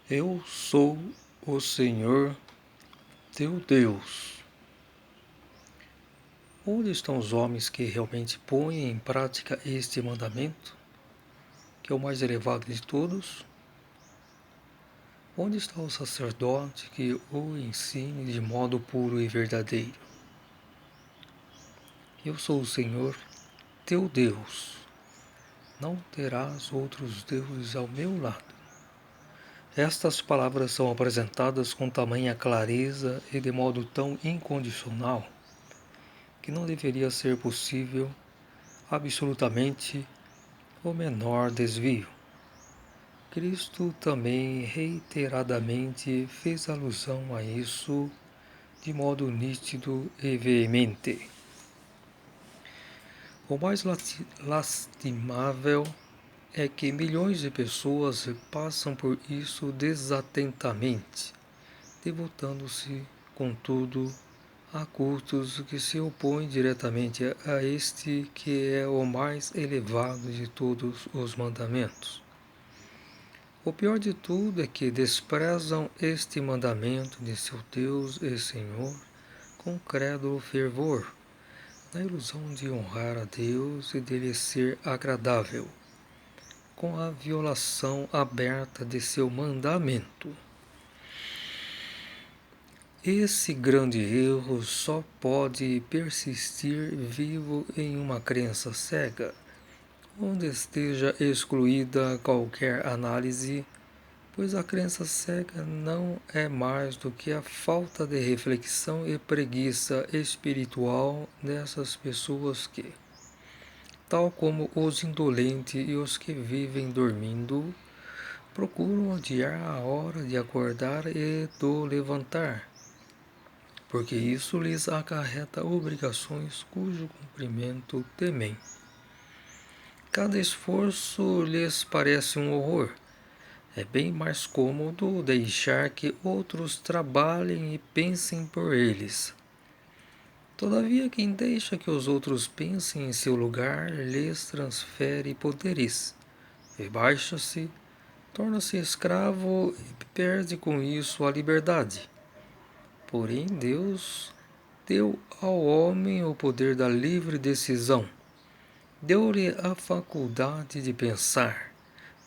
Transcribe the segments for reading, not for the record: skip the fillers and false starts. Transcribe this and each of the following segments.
Eu sou o Senhor teu Deus. Onde estão os homens que realmente põem em prática este mandamento, que é o mais elevado de todos? Onde está o sacerdote que o ensine de modo puro e verdadeiro? Eu sou o Senhor teu Deus. Não terás outros deuses ao meu lado. Estas palavras são apresentadas com tamanha clareza e de modo tão incondicional que não deveria ser possível absolutamente o menor desvio. Cristo também reiteradamente fez alusão a isso de modo nítido e veemente. O mais lastimável é que milhões de pessoas passam por isso desatentamente, devotando-se, contudo, a cultos que se opõem diretamente a este que é o mais elevado de todos os mandamentos. O pior de tudo é que desprezam este mandamento de seu Deus e Senhor com crédulo fervor, na ilusão de honrar a Deus e dele ser agradável, com a violação aberta de seu mandamento. Esse grande erro só pode persistir vivo em uma crença cega, onde esteja excluída qualquer análise, pois a crença cega não é mais do que a falta de reflexão e preguiça espiritual dessas pessoas que, tal como os indolentes e os que vivem dormindo, procuram adiar a hora de acordar e do levantar, porque isso lhes acarreta obrigações cujo cumprimento temem. Cada esforço lhes parece um horror. É bem mais cômodo deixar que outros trabalhem e pensem por eles. Todavia, quem deixa que os outros pensem em seu lugar lhes transfere poderes, rebaixa-se, torna-se escravo e perde com isso a liberdade. Porém, Deus deu ao homem o poder da livre decisão. Deu-lhe a faculdade de pensar,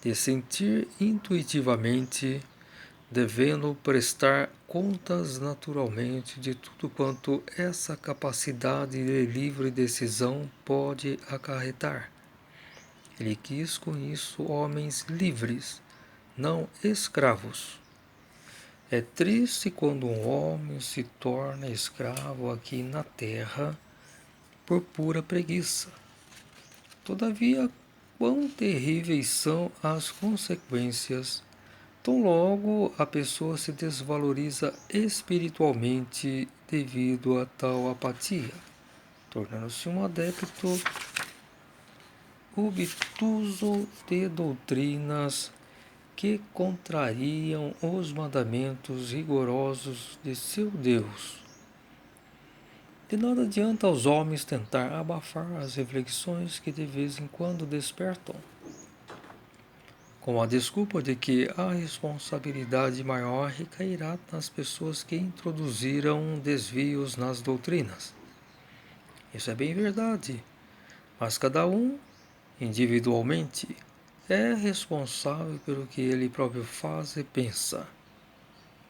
de sentir intuitivamente, devendo prestar contas naturalmente de tudo quanto essa capacidade de livre decisão pode acarretar. Ele quis com isso homens livres, não escravos. É triste quando um homem se torna escravo aqui na terra por pura preguiça. Todavia, quão terríveis são as consequências, tão logo a pessoa se desvaloriza espiritualmente devido a tal apatia, tornando-se um adepto obtuso de doutrinas que contrariam os mandamentos rigorosos de seu Deus. De nada adianta aos homens tentar abafar as reflexões que de vez em quando despertam, com a desculpa de que a responsabilidade maior recairá nas pessoas que introduziram desvios nas doutrinas. Isso é bem verdade, mas cada um, individualmente, é responsável pelo que ele próprio faz e pensa.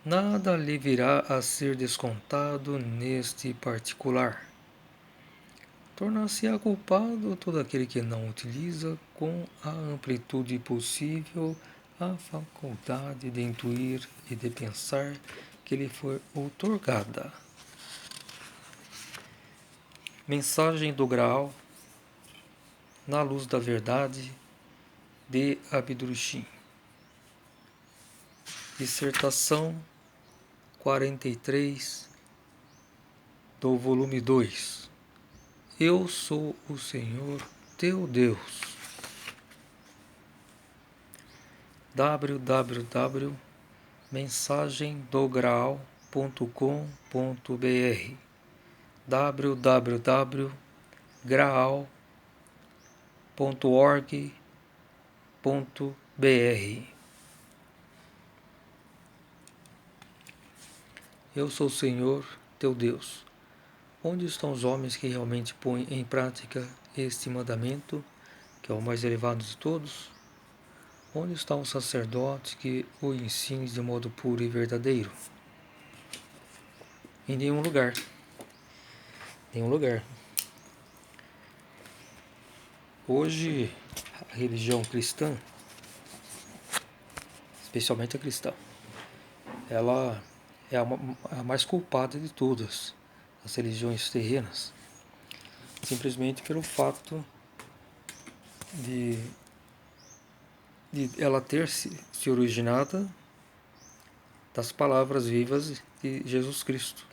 Nada lhe virá a ser descontado neste particular. Tornar-se-á culpado todo aquele que não utiliza com a amplitude possível a faculdade de intuir e de pensar que lhe foi outorgada. Mensagem do Graal, na luz da verdade, de Abdrushim. Dissertação 43, do volume 2. Eu sou o Senhor teu Deus. www.mensagemdograal.com.br www.graal.org.br Eu sou o Senhor, teu Deus. Onde estão os homens que realmente põem em prática este mandamento, que é o mais elevado de todos? Onde está o sacerdote que o ensine de modo puro e verdadeiro? Em nenhum lugar. Nenhum lugar. Hoje, a religião cristã, especialmente a cristã, ela é a mais culpada de todas as religiões terrenas, simplesmente pelo fato de ela ter se originada das palavras vivas de Jesus Cristo.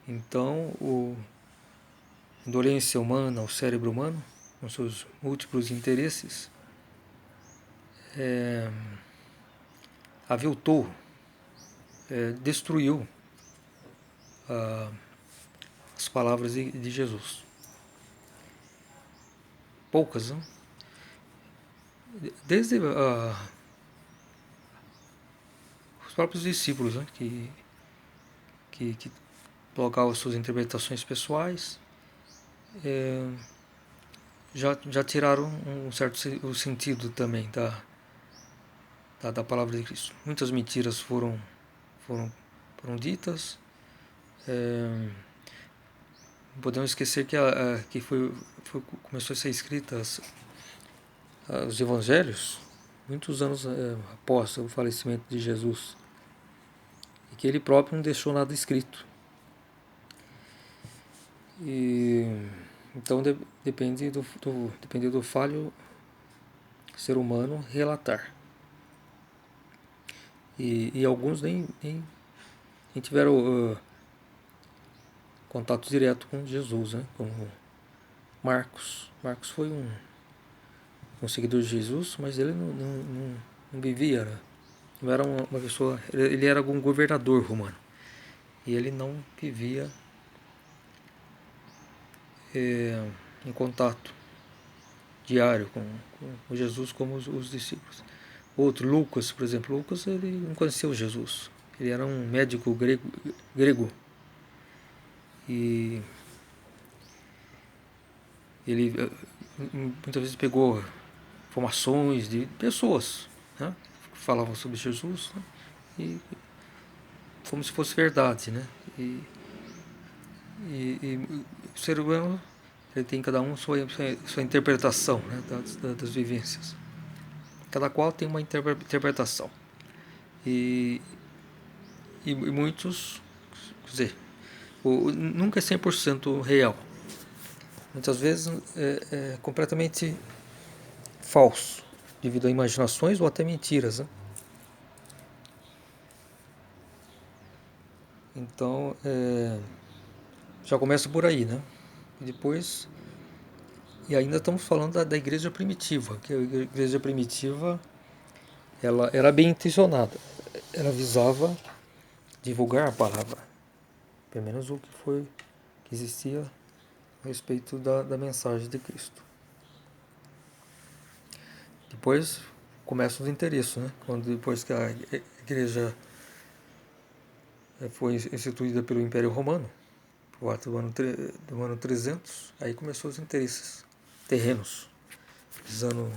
Então, a indolência humana, o cérebro humano, com seus múltiplos interesses, aviltou, destruiu as palavras de Jesus. Poucas, não? Desde os próprios discípulos, né, que colocavam suas interpretações pessoais, já tiraram um certo o sentido também da palavra de Cristo. Muitas mentiras foram ditas. Não podemos esquecer que começou a ser escrita os evangelhos muitos anos após o falecimento de Jesus, e que ele próprio não deixou nada escrito. E então depende do falho ser humano relatar. E alguns nem tiveram contato direto com Jesus, né? Como Marcos. Marcos foi um seguidor de Jesus, mas ele não vivia, né? Não era uma pessoa. Ele era um governador romano. E ele não vivia em contato diário com Jesus como os discípulos. Outro, Lucas, por exemplo. Lucas, ele não conheceu Jesus. Ele era um médico grego. E ele muitas vezes pegou informações de pessoas, né, que falavam sobre Jesus, né, e como se fosse verdade, né? E o ser humano, ele tem cada um sua interpretação, né, das vivências. Cada qual tem uma interpretação. E muitos, quer dizer, nunca é 100% real. Muitas vezes é completamente falso, devido a imaginações ou até mentiras, né? Então, já começa por aí, né? E depois, e ainda estamos falando da igreja primitiva, que a igreja primitiva, ela era bem intencionada, ela visava divulgar a palavra, pelo menos o que existia a respeito da mensagem de Cristo. Depois começam os interesses, né? Depois que a igreja foi instituída pelo Império Romano, por volta do ano 300, aí começou os interesses terrenos, visando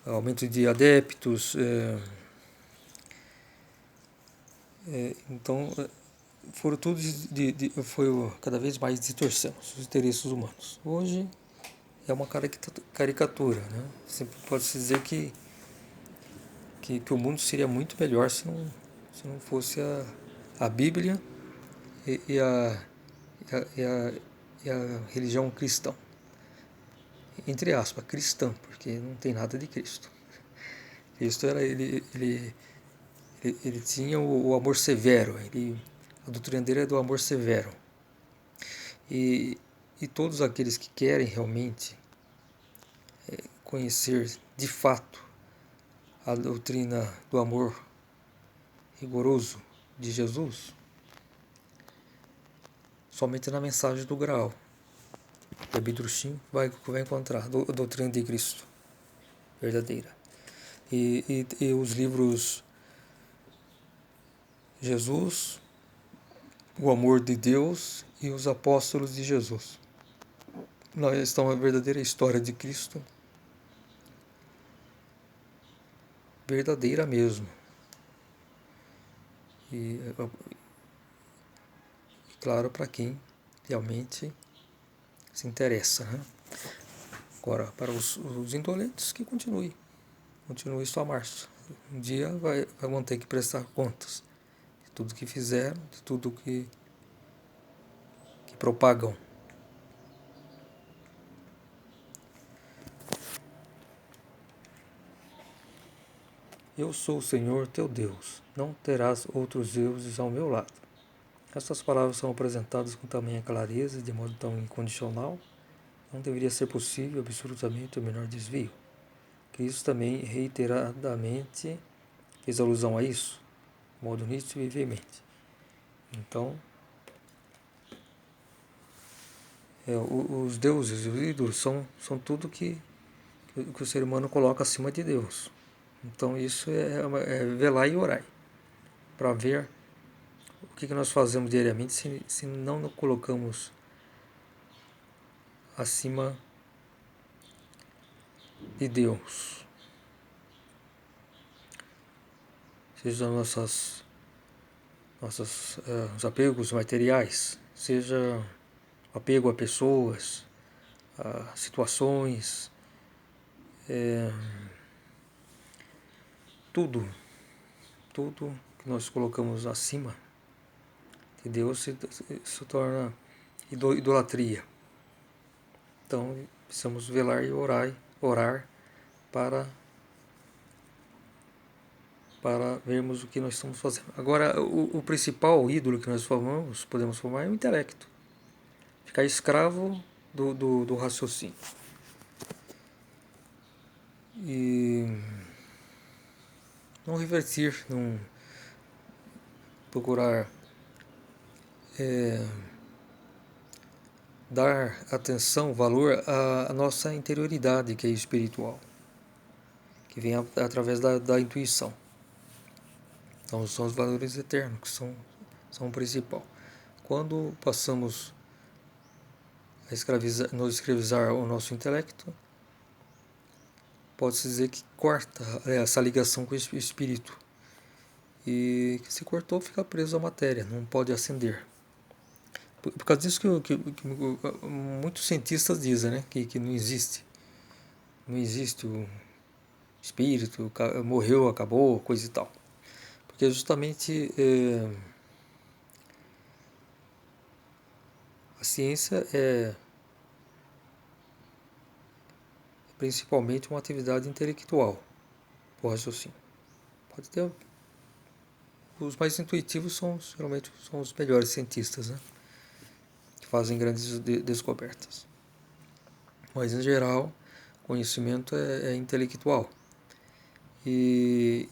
aumento de adeptos. Então, foram tudo foi cada vez mais distorcendo os interesses humanos. Hoje é uma caricatura, né? Sempre pode-se dizer que o mundo seria muito melhor se não fosse a Bíblia e a religião cristã. Entre aspas, cristã, porque não tem nada de Cristo. Cristo ele tinha o amor severo, a doutrina dele é do amor severo. E todos aqueles que querem realmente conhecer de fato a doutrina do amor rigoroso de Jesus, somente na mensagem do Graal, que a Bidrushim vai encontrar a doutrina de Cristo verdadeira. E os livros Jesus, o amor de Deus e os apóstolos de Jesus. Lá está uma verdadeira história de Cristo, verdadeira mesmo. E claro, para quem realmente se interessa, né? Agora, para os indolentes, que continue sua marcha. Um dia vão ter que prestar contas de tudo que fizeram, de tudo que propagam. Eu sou o Senhor teu Deus, não terás outros deuses ao meu lado. Estas palavras são apresentadas com tamanha clareza e de modo tão incondicional, não deveria ser possível absolutamente o menor desvio. Cristo também reiteradamente fez alusão a isso, de modo nítido e veemente. Então, os deuses, os ídolos, são tudo que o ser humano coloca acima de Deus. Então, isso é velar e orar, para ver o que nós fazemos diariamente se não nos colocamos acima de Deus. Seja os apegos materiais, seja apego a pessoas, a situações, tudo que nós colocamos acima de Deus se torna idolatria. Então precisamos velar e orar para vermos o que nós estamos fazendo. Agora, o principal ídolo que nós podemos formar é o intelecto. Ficar escravo do raciocínio. E não revertir, não procurar dar atenção, valor à nossa interioridade, que é espiritual, que vem através da intuição. Então, são os valores eternos que são o principal. Quando passamos a nos escravizar o nosso intelecto, pode-se dizer que corta essa ligação com o espírito. E que se cortou, fica preso à matéria, não pode ascender. Por causa disso que muitos cientistas dizem, né, que não existe. Não existe o espírito, morreu, acabou, coisa e tal. Porque justamente a ciência é principalmente uma atividade intelectual, o raciocínio. Pode ter. Os mais intuitivos geralmente são os melhores cientistas, né? Que fazem grandes descobertas. Mas, em geral, conhecimento é intelectual. E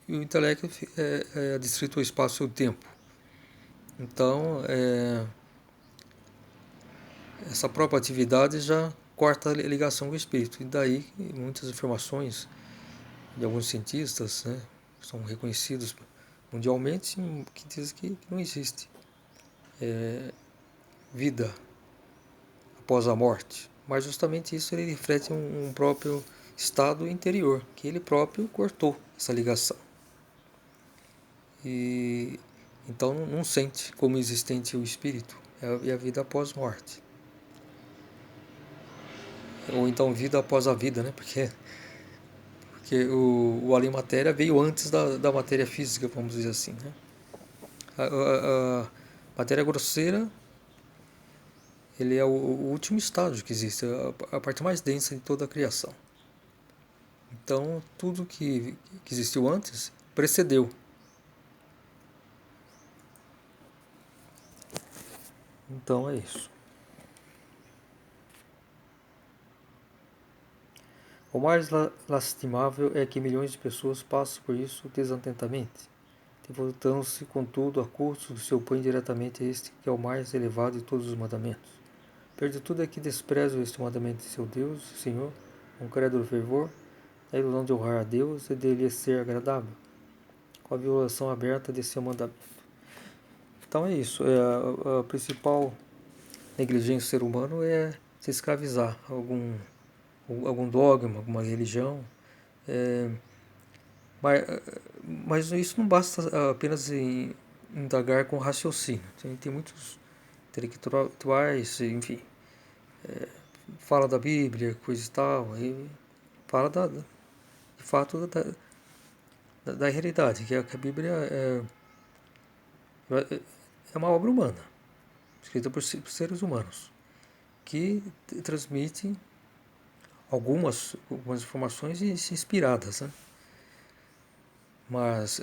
o intelecto é adstrito ao espaço e ao tempo. Então, essa própria atividade já corta a ligação com o espírito. E daí muitas informações de alguns cientistas, né, são reconhecidos mundialmente, que dizem que não existe vida após a morte. Mas justamente isso ele reflete um próprio estado interior, que ele próprio cortou essa ligação. E então não sente como existente o espírito e a vida após morte. Ou então vida após a vida, né? Porque o além matéria veio antes da matéria física, vamos dizer assim, né? A matéria grosseira, ele é o último estágio que existe, a parte mais densa de toda a criação. Então, tudo que existiu antes precedeu. Então é isso. O mais lastimável é que milhões de pessoas passam por isso desatentamente, devotando-se, contudo, a custo do seu põe diretamente a este que é o mais elevado de todos os mandamentos. Perde tudo é que desprezam este mandamento de seu Deus, Senhor, com crédulo fervor, da ilusão de honrar a Deus e de lhe ser agradável. com a violação aberta desse mandamento. Então é isso, a principal negligência do ser humano é se escravizar a algum dogma, alguma religião, mas isso não basta apenas em indagar com raciocínio. Tem muitos intelectuais, enfim, fala da Bíblia, coisa e tal, e fala de fato da realidade, que a Bíblia é uma obra humana, escrita por seres humanos, que transmite algumas informações inspiradas, né? Mas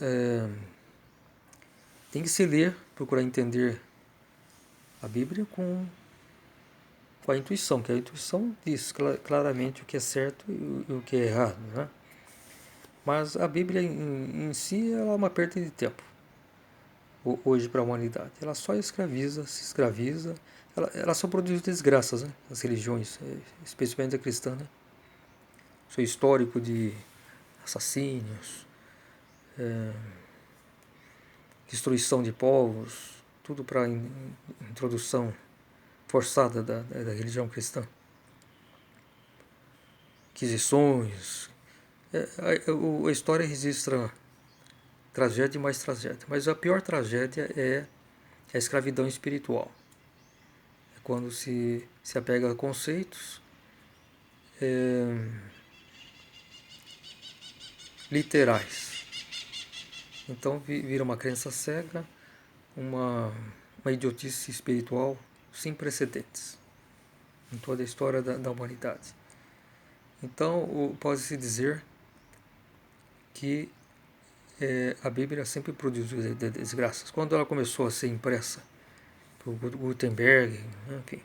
tem que se ler, procurar entender a Bíblia com a intuição, que a intuição diz claramente o que é certo e o que é errado, né? Mas a Bíblia em si ela é uma perda de tempo hoje para a humanidade. Ela só escraviza, se escraviza, ela só produz desgraças, né? As religiões, especialmente a cristã, né? Seu histórico de assassínios, destruição de povos, tudo para introdução forçada da religião cristã. Inquisições. A história registra tragédia e mais tragédia, mas a pior tragédia é a escravidão espiritual. É quando se apega a conceitos literais. Então vira uma crença cega, uma idiotice espiritual sem precedentes em toda a história da humanidade. Então pode-se dizer que a Bíblia sempre produziu desgraças. Quando ela começou a ser impressa por Gutenberg, enfim,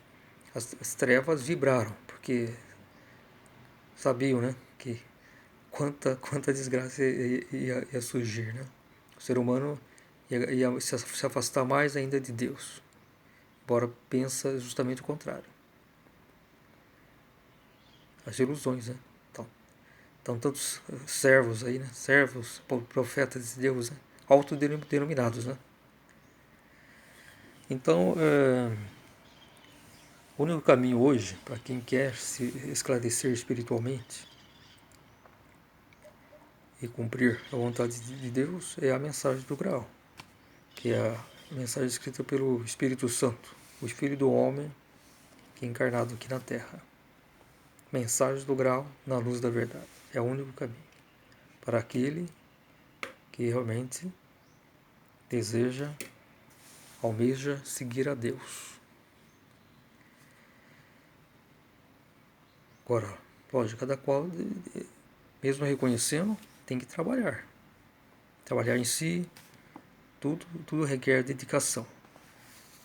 as trevas vibraram, porque sabiam, né, que quanta desgraça ia surgir, né? O ser humano ia se afastar mais ainda de Deus, embora pensa justamente o contrário. As ilusões, né? Então tantos servos aí, né? Servos, profetas de Deus, né? Autodenominados, né? Então, o único caminho hoje, para quem quer se esclarecer espiritualmente e cumprir a vontade de Deus, é a mensagem do Graal, que é a mensagem escrita pelo Espírito Santo, o Filho do Homem, que é encarnado aqui na Terra. Mensagem do Graal na luz da verdade. É o único caminho para aquele que realmente deseja, almeja seguir a Deus. Agora, lógico, cada qual, mesmo reconhecendo, tem que trabalhar. Trabalhar em si, tudo requer dedicação.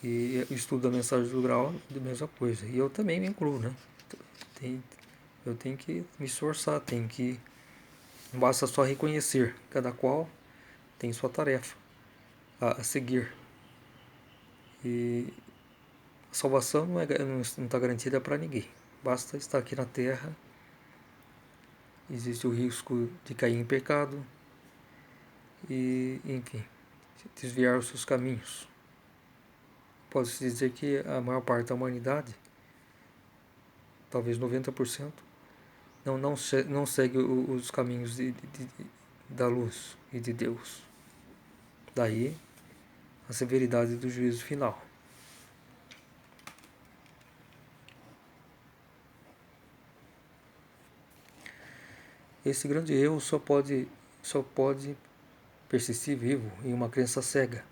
E o estudo da mensagem do Graal é a mesma coisa. E eu também me incluo, né? Eu tenho que me esforçar, não basta só reconhecer, cada qual tem sua tarefa a seguir. E a salvação não está garantida para ninguém. Basta estar aqui na Terra. Existe o risco de cair em pecado e, enfim, desviar os seus caminhos. Pode-se dizer que a maior parte da humanidade, talvez 90%, não segue os caminhos da luz e de Deus. Daí a severidade do juízo final. Esse grande erro só pode persistir vivo em uma crença cega,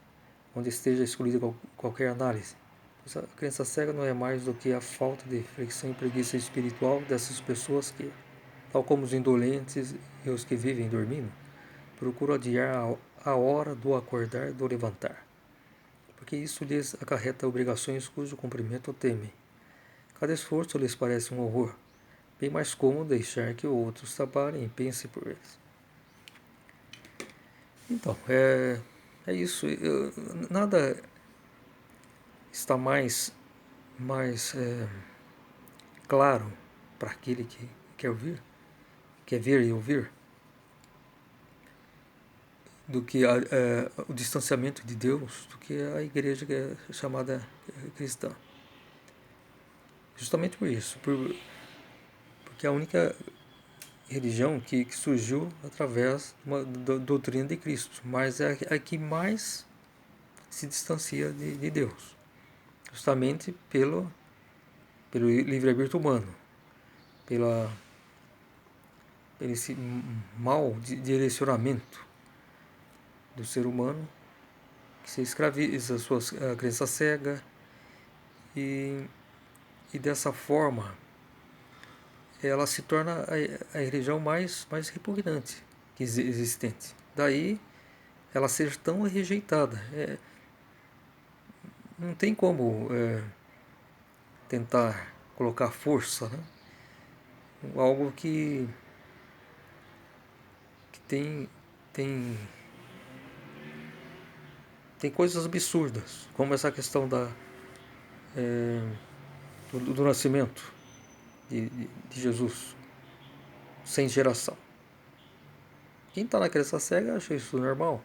onde esteja excluída qualquer análise. A crença cega não é mais do que a falta de reflexão e preguiça espiritual dessas pessoas que, tal como os indolentes e os que vivem dormindo, procuram adiar a hora do acordar e do levantar, porque isso lhes acarreta obrigações cujo cumprimento temem. Cada esforço lhes parece um horror, bem mais cômodo deixar que outros trabalhem e pensem por eles. Então, é isso. Nada está mais claro para aquele que quer ouvir, quer ver e ouvir, o distanciamento de Deus do que a igreja que é chamada cristã. Justamente por isso, porque é a única religião que surgiu através de uma doutrina de Cristo, mas é a que mais se distancia de Deus, justamente pelo livre-arbítrio humano, pelo esse mau direcionamento do ser humano, que se escraviza a sua crença cega e dessa forma ela se torna a religião mais repugnante que existente. Daí ela ser tão rejeitada. Não tem como tentar colocar força, né? Algo que tem coisas absurdas, como essa questão do nascimento de Jesus, sem geração. Quem está na crença cega acha isso normal.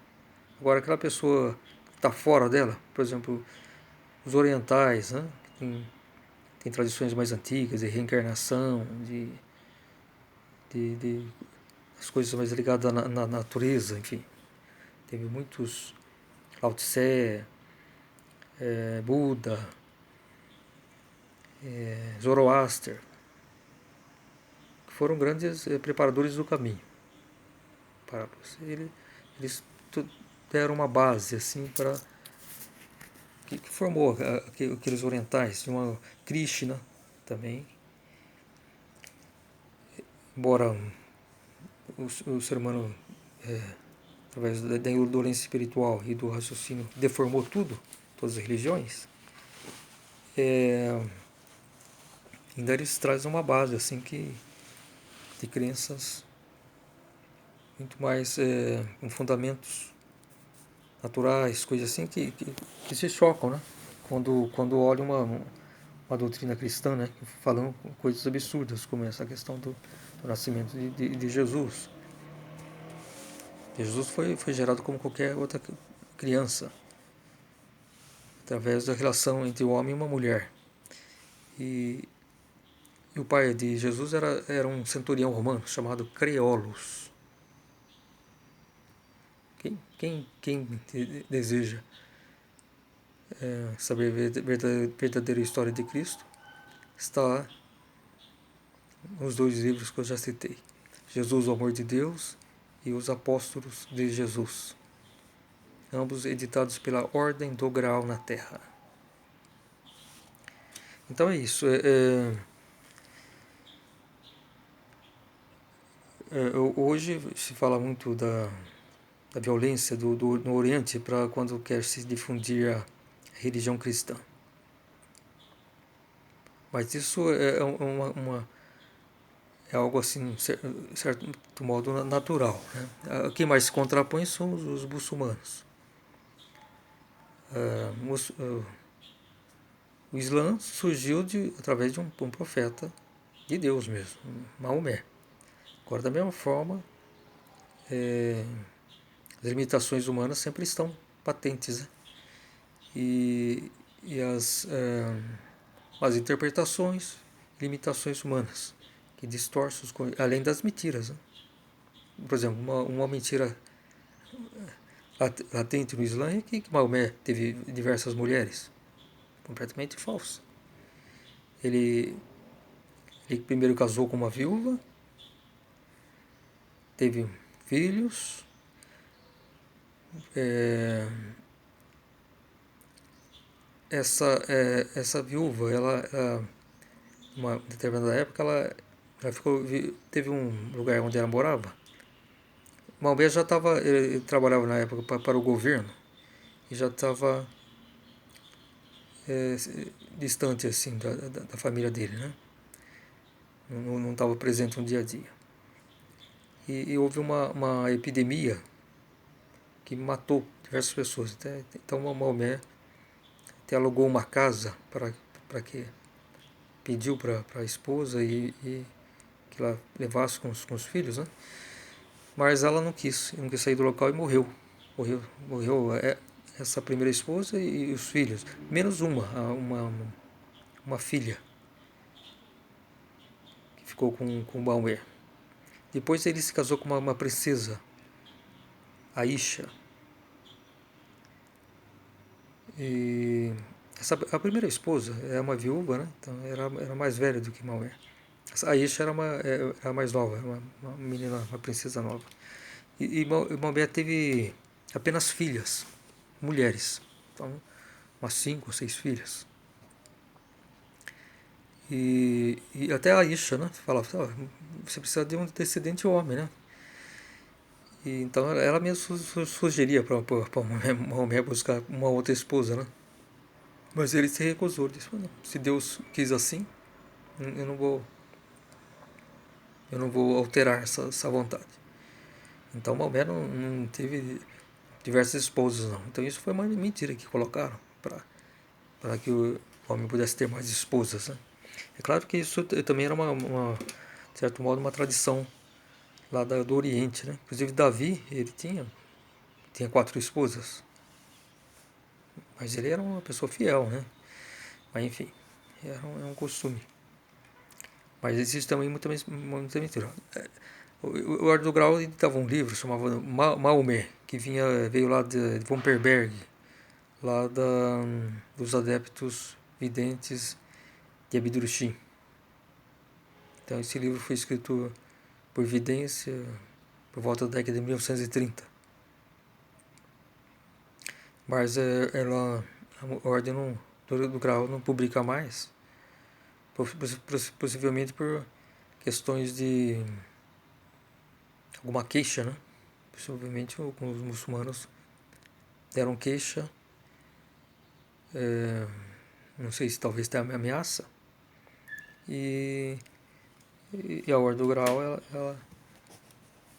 Agora, aquela pessoa que está fora dela, por exemplo, os orientais, né, que tem tradições mais antigas de reencarnação, de as coisas mais ligadas na natureza, enfim. Teve muitos Lao Tse, Buda, Zoroaster, que foram grandes preparadores do caminho. Eles deram uma base assim para que formou aqueles orientais, de uma Krishna também, embora o ser humano, através da indolência espiritual e do raciocínio, deformou tudo, todas as religiões, ainda eles trazem uma base assim de crenças muito mais com fundamentos naturais, coisas assim que se chocam, né? Quando olham uma doutrina cristã, né? Falando coisas absurdas, como essa questão do nascimento de Jesus. Jesus foi gerado como qualquer outra criança, através da relação entre o homem e uma mulher. E o pai de Jesus era um centurião romano chamado Creolus. Quem deseja saber a verdadeira história de Cristo, está nos dois livros que eu já citei: Jesus, o Amor de Deus, e Os Apóstolos de Jesus, ambos editados pela Ordem do Graal na Terra. Então é isso. Hoje se fala muito da violência no Oriente para quando quer se difundir a religião cristã. Mas isso é algo assim, certo modo, natural. Né? Quem mais se contrapõe são os muçulmanos. O Islã surgiu através de um profeta de Deus mesmo, Maomé. Agora, da mesma forma, as limitações humanas sempre estão patentes, né? E as interpretações, limitações humanas, que distorcem além das mentiras. Né? Por exemplo, uma mentira latente no Islã é que Maomé teve diversas mulheres. Completamente falsa. Ele primeiro casou com uma viúva, teve filhos, essa viúva, uma determinada época, ela teve um lugar onde ela morava. Maomé já estava, ele trabalhava na época para o governo e já estava distante assim da família dele, né? Não estava presente no dia a dia. E houve uma epidemia que matou diversas pessoas. Então Maomé até alugou uma casa para que pediu para a esposa e que ela levasse com os filhos, né? Mas ela não quis sair do local e morreu. morreu essa primeira esposa e os filhos, menos uma filha que ficou com Maomé. Depois ele se casou com uma princesa, Aisha. E a primeira esposa é uma viúva, né? Então era mais velha do que Maomé. A Aisha era mais nova, era uma menina, uma princesa nova. E Maomé teve apenas filhas, mulheres. Então, umas 5 ou 6 filhas. E até a Aisha, né? Falava, você precisa de um descendente homem, né? E então ela mesmo sugeria para Maomé buscar uma outra esposa, né? Mas ele se recusou. Ele disse, se Deus quis assim, eu não vou, eu não vou alterar essa vontade. Então Maomé não teve diversas esposas, não. Então isso foi uma mentira que colocaram para que o homem pudesse ter mais esposas, né? É claro que isso também era de certo modo, uma tradição lá do Oriente, né? Inclusive Davi, ele tinha 4 esposas, mas ele era uma pessoa fiel, né? Mas enfim, é um costume. Mas existe também muita mentira. O Eduardo do Grau editava um livro chamado Maomé, que veio lá de Womperberg, lá dos adeptos videntes de Abdurshim. Então esse livro foi escrito por vidência por volta da década de 1930. Mas a Ordem do Grau não publica mais, possivelmente por questões de alguma queixa, né? Possivelmente alguns muçulmanos deram queixa, não sei se talvez tenha ameaça, e a Ordem do Grau,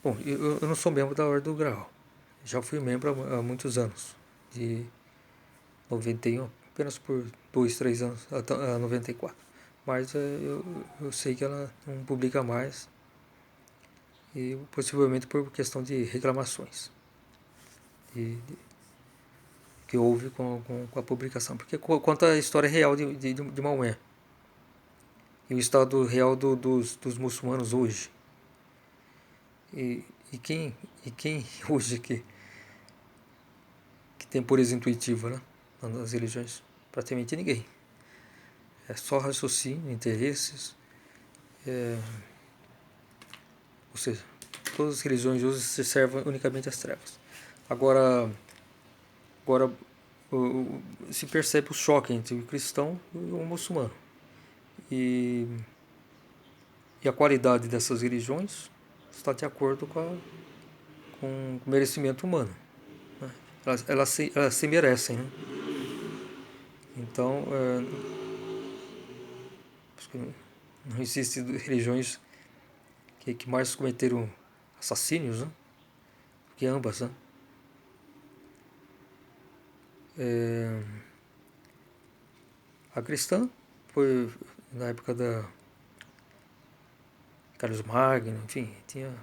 bom, eu não sou membro da Ordem do Grau, já fui membro há muitos anos, de 91, apenas por 2, 3 anos, até 94. Mas eu sei que ela não publica mais, e possivelmente por questão de reclamações que houve com a publicação. Porque conta a história real de Maomé e o estado real dos muçulmanos hoje. E quem hoje que tem pureza intuitiva, né, nas religiões? Praticamente ninguém. É só raciocínio, interesses. Ou seja, todas as religiões hoje se servem unicamente às trevas. Agora se percebe o choque entre o cristão e o muçulmano. E a qualidade dessas religiões está de acordo com o merecimento humano. Né? Elas se merecem. Né? Então, acho que não existem religiões que mais cometeram assassínios, né? Que ambas. Né? A cristã foi na época da Carlos Magno, enfim, tinha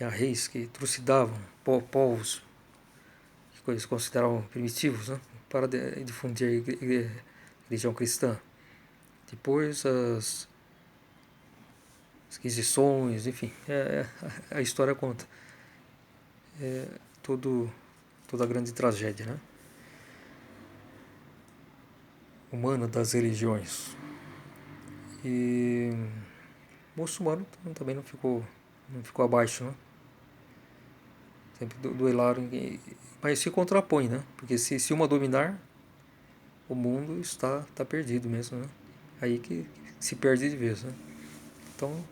reis que trucidavam povos que eles consideravam primitivos, né, para difundir a religião cristã. Depois as Inquisições, enfim, a história conta. Toda a grande tragédia, né, humana das religiões. E o muçulmano também não ficou abaixo, né? Sempre duelaram, mas se contrapõe, né? Porque se uma dominar, o mundo está perdido mesmo, né? Aí que se perde de vez, né? Então,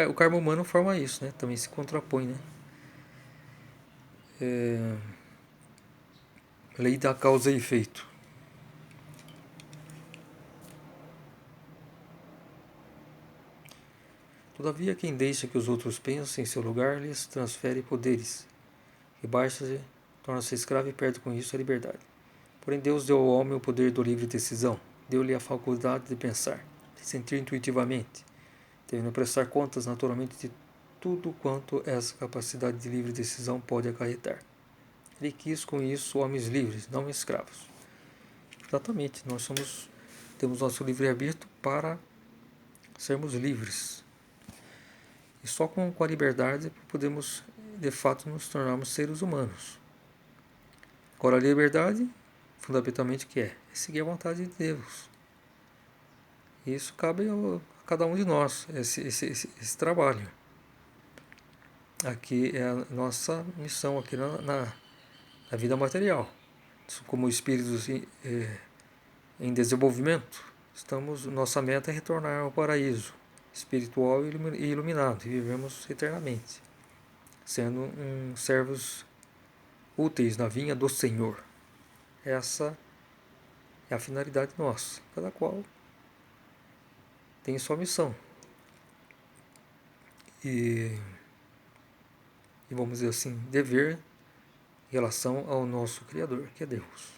o karma humano forma isso, né? Também se contrapõe, né? Lei da causa e efeito. Todavia, quem deixa que os outros pensem em seu lugar lhes transfere poderes. E baixa-se, torna-se escravo e perde com isso a liberdade. Porém, Deus deu ao homem o poder do livre decisão. Deu-lhe a faculdade de pensar, de sentir intuitivamente, devendo prestar contas naturalmente de tudo quanto essa capacidade de livre decisão pode acarretar. Ele quis com isso homens livres, não escravos. Exatamente, temos nosso livre-arbítrio para sermos livres. E só com a liberdade podemos, de fato, nos tornarmos seres humanos. Agora, a liberdade, fundamentalmente, o que é? É seguir a vontade de Deus. E isso cabe a cada um de nós, esse trabalho. Aqui é a nossa missão aqui na vida material. Como espíritos em desenvolvimento, nossa meta é retornar ao paraíso espiritual e iluminado, e vivemos eternamente, sendo servos úteis na vinha do Senhor. Essa é a finalidade nossa. Cada qual tem sua missão. E vamos dizer assim, dever em relação ao nosso Criador, que é Deus.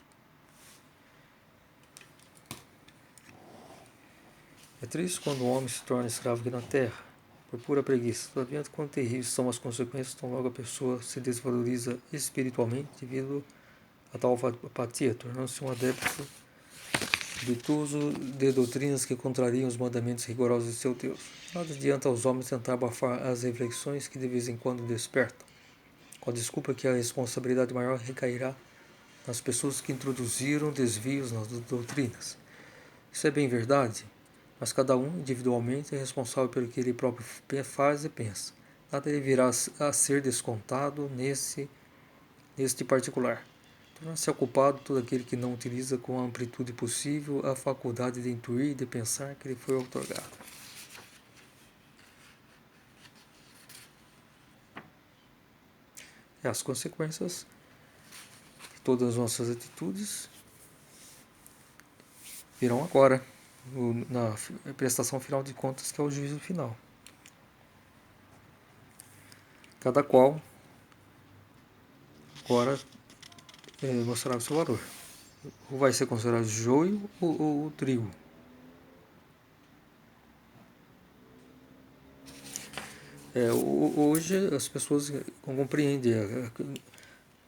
É triste quando o homem se torna escravo aqui na terra, por pura preguiça. Todavia, quão terríveis são as consequências, tão logo a pessoa se desvaloriza espiritualmente devido a tal apatia, tornando-se um adepto obtuso de doutrinas que contrariam os mandamentos rigorosos de seu Deus. Nada adianta aos homens tentar abafar as reflexões que de vez em quando despertam, com a desculpa que a responsabilidade maior recairá nas pessoas que introduziram desvios nas doutrinas. Isso é bem verdade, mas cada um individualmente é responsável pelo que ele próprio faz e pensa. Nada virá a ser descontado neste particular. Torna-se ocupado todo aquele que não utiliza com a amplitude possível a faculdade de intuir e de pensar que lhe foi outorgada. E as consequências de todas as nossas atitudes virão agora, na prestação final de contas, que é o juízo final. Cada qual agora mostrará o seu valor. Ou vai ser considerado joio ou trigo. Hoje as pessoas compreendem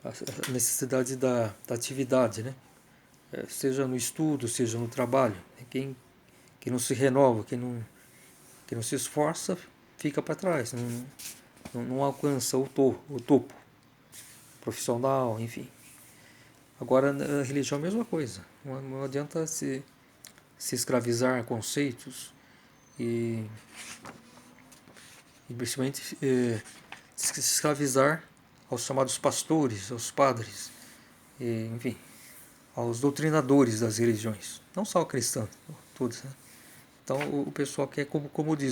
a necessidade da atividade, né? Seja no estudo, seja no trabalho. Quem não se renova, quem não se esforça, fica para trás, não alcança o topo profissional, enfim. Agora, a religião é a mesma coisa. Não adianta se escravizar a conceitos e principalmente se escravizar aos chamados pastores, aos padres, enfim, aos doutrinadores das religiões, não só cristãs, todos. Né? Então o pessoal quer, como diz